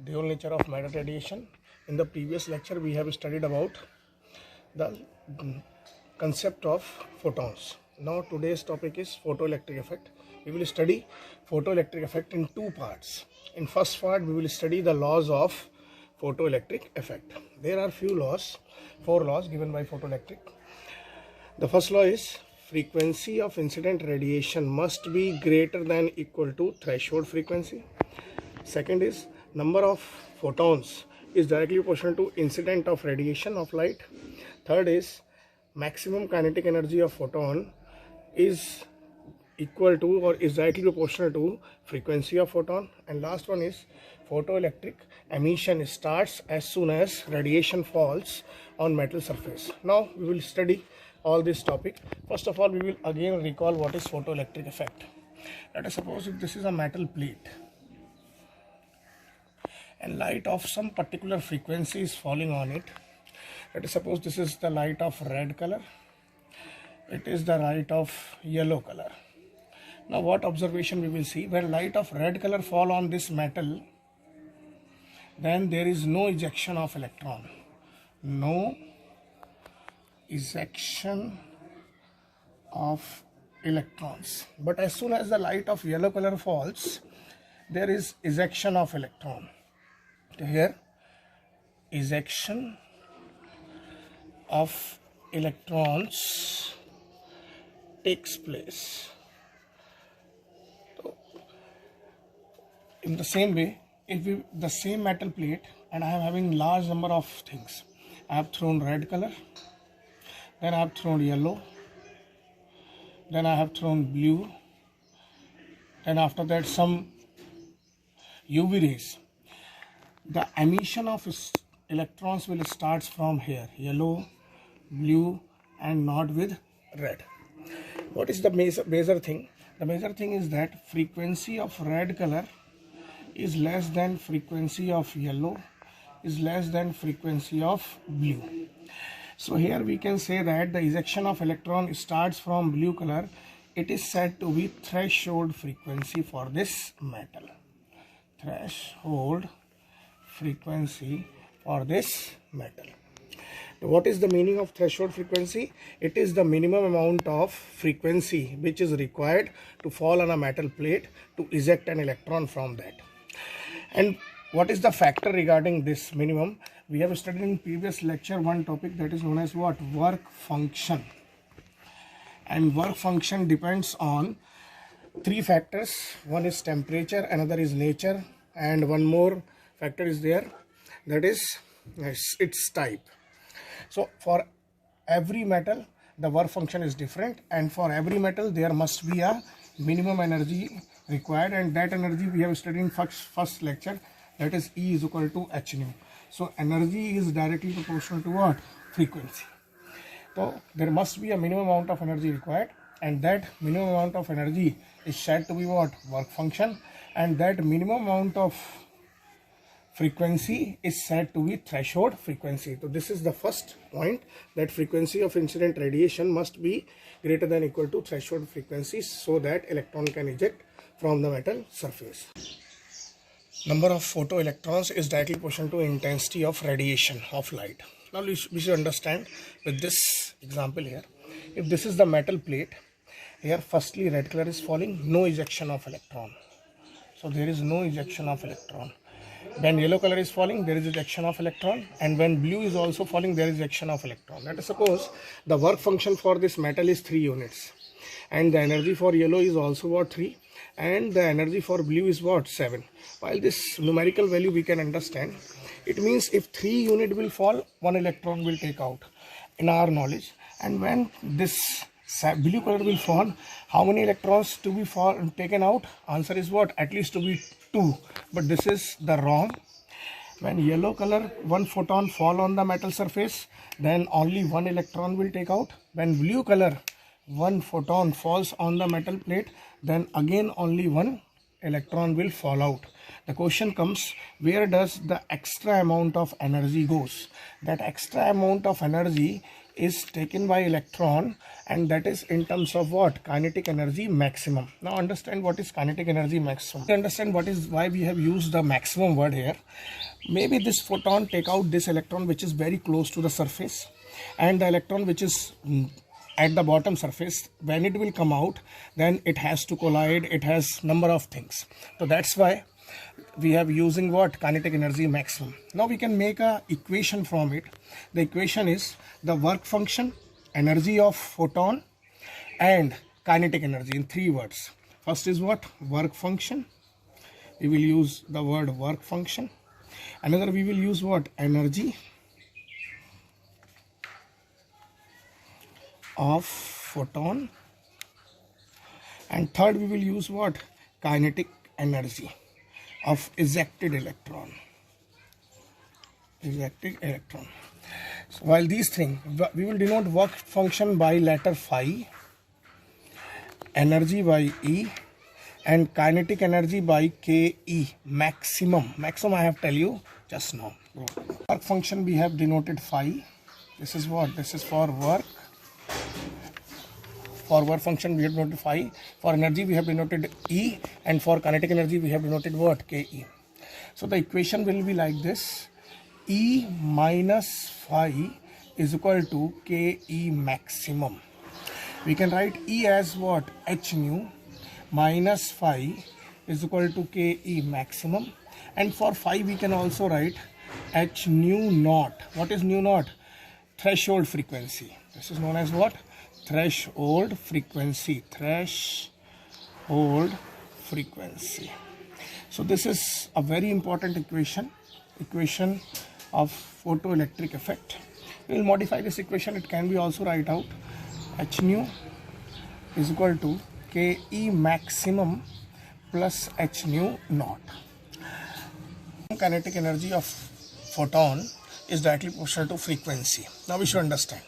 dual nature of matter radiation. In the previous lecture we have studied about the concept of photons. Now today's topic is photoelectric effect. We will study photoelectric effect in two parts. In first part we will study the laws of photoelectric effect. There are four laws given by photoelectric. The first law is frequency of incident radiation must be greater than equal to threshold frequency. Second is number of photons is directly proportional to incident of radiation of light. Third is maximum kinetic energy of photon is equal to or is directly proportional to frequency of photon. And last one is photoelectric emission starts as soon as radiation falls on metal surface. Now we will study all this topic. First of all, we will again recall what is photoelectric effect. Let us suppose if this is a metal plate and light of some particular frequency is falling on it. Let us suppose this is the light of red color, it is the light of yellow color. Now what observation we will see? When light of red color fall on this metal, then there is no ejection of electron. No ejection of electrons. But as soon as the light of yellow color falls, there is ejection of electron. Here ejection of electrons takes place. So, in the same way, if the same metal plate and I am having large number of things, I have thrown red color, then I have thrown yellow, then I have thrown blue, then after that some UV rays. The emission of electrons will start from here, yellow, blue, and not with red. What is the major thing? The major thing is that frequency of red color is less than frequency of yellow, is less than frequency of blue. So here we can say that the ejection of electron starts from blue color. It is said to be threshold frequency for this metal. Threshold frequency for this metal. What is the meaning of threshold frequency? It is the minimum amount of frequency which is required to fall on a metal plate to eject an electron from that. And what is the factor regarding this minimum? We have studied in previous lecture one topic that is known as what? Work function. And work function depends on three factors. One is temperature, another is nature, and one more factor is there, that is its type. So for every metal the work function is different, and for every metal there must be a minimum energy required, and that energy we have studied in first lecture, that is E is equal to h nu. So energy is directly proportional to what? Frequency. So there must be a minimum amount of energy required, and that minimum amount of energy is said to be what? Work function, and that minimum amount of frequency is said to be threshold frequency. So this is the first point, that frequency of incident radiation must be greater than equal to threshold frequency so that electron can eject from the metal surface. Number of photoelectrons is directly proportional to intensity of radiation of light. Now we should understand with this example here. If this is the metal plate, here firstly red color is falling, no ejection of electron. So there is no ejection of electron. When yellow color is falling, there is ejection of electron, and when blue is also falling, there is ejection of electron. Let us suppose the work function for this metal is 3 units, and the energy for yellow is also what? 3, and the energy for blue is what? 7. While this numerical value we can understand, it means if 3 unit will fall, 1 electron will take out in our knowledge, and when this blue color will fall, how many electrons to be taken out? Answer is what? At least to be 2. But this is the wrong. When yellow color 1 photon fall on the metal surface, then only 1 electron will take out. When blue color 1 photon falls on the metal plate, then again only 1 electron will fall out. The question comes, where does the extra amount of energy goes? That extra amount of energy is taken by electron, and that is in terms of what? Kinetic energy maximum. Now understand what is kinetic energy maximum. To understand what is why we have used the maximum word here. Maybe this photon take out this electron which is very close to the surface, and the electron which is at the bottom surface, when it will come out, then it has to collide, it has number of things. So that's why we have using what? Kinetic energy maximum. Now we can make a equation from it. The equation is the work function, energy of photon, and kinetic energy in 3 words. First is what? Work function. We will use the word work function. Another we will use what? Energy of photon. And third we will use what? Kinetic energy of ejected electron. Ejected electron. So while these things, we will denote work function by letter phi, energy by E, and kinetic energy by Ke, maximum. Maximum I have tell you just now. Work function we have denoted phi. This is what? This is for work. For work function we have denoted phi. For energy we have denoted E, and for kinetic energy we have denoted what? Ke. So the equation will be like this: E minus phi is equal to Ke maximum. We can write E as what? H nu minus phi is equal to Ke maximum, and for phi we can also write H nu naught. What is nu naught? Threshold frequency. This is known as what? Threshold frequency. Threshold frequency. So this is a very important equation of photoelectric effect. We will modify this equation. It can be also write out H nu is equal to Ke maximum plus H nu naught. Kinetic energy of photon is directly proportional to frequency. Now we should understand.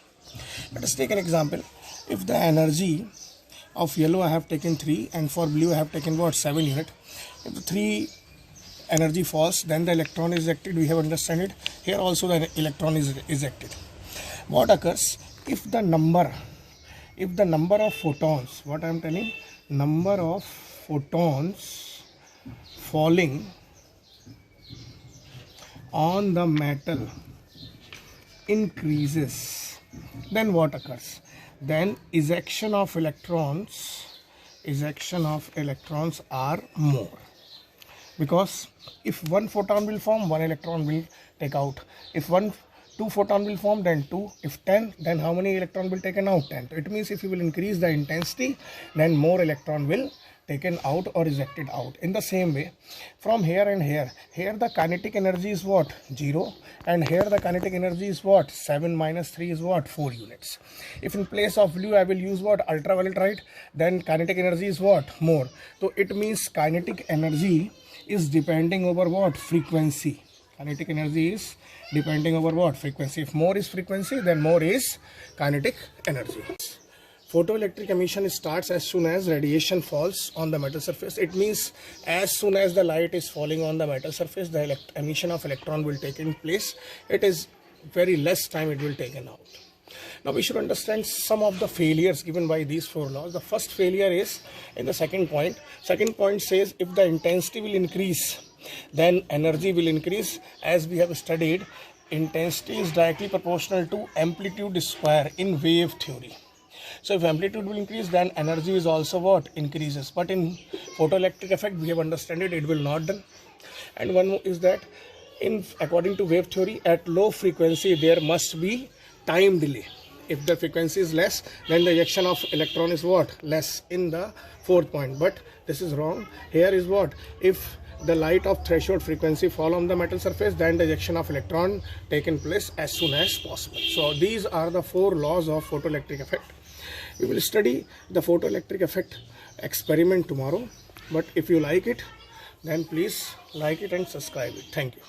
Let us take an example. If the energy of yellow I have taken 3, and for blue I have taken what? 7 unit. If the 3 energy falls, then the electron is ejected. We have understand it. Here also the electron is ejected. What occurs if the number of photons, what I am telling, number of photons falling on the metal increases, then what occurs? Then ejection of electrons are more, because if 1 photon will form, 1 electron will take out. If 2 photon will form, then 2. If 10, then how many electron will taken out? 10. So it means if you will increase the intensity, then more electron will taken out or ejected out. In the same way, from here and here the kinetic energy is what? 0, and here the kinetic energy is what? 7 minus 3 is what? 4 units. If in place of blue I will use what? Ultraviolet light, then kinetic energy is what? More. So it means kinetic energy is depending over what? Frequency. Kinetic energy is depending over what? Frequency. If more is frequency, then more is kinetic energy. Photoelectric emission starts as soon as radiation falls on the metal surface. It means as soon as the light is falling on the metal surface, the emission of electron will take in place. It is very less time it will taken out. Now we should understand some of the failures given by these 4 laws. The first failure is in the second point. Second point says if the intensity will increase, then energy will increase. As we have studied, intensity is directly proportional to amplitude square in wave theory. So if amplitude will increase, then energy is also what? Increases. But in photoelectric effect, we have understood it will not done. And one more is that according to wave theory, at low frequency there must be time delay. If the frequency is less, then the ejection of electron is what? Less in the 4th point. But this is wrong. Here is what? If the light of threshold frequency fall on the metal surface, then the ejection of electron taken place as soon as possible. So these are the 4 laws of photoelectric effect. We will study the photoelectric effect experiment tomorrow. But if you like it, then please like it and subscribe it. Thank you.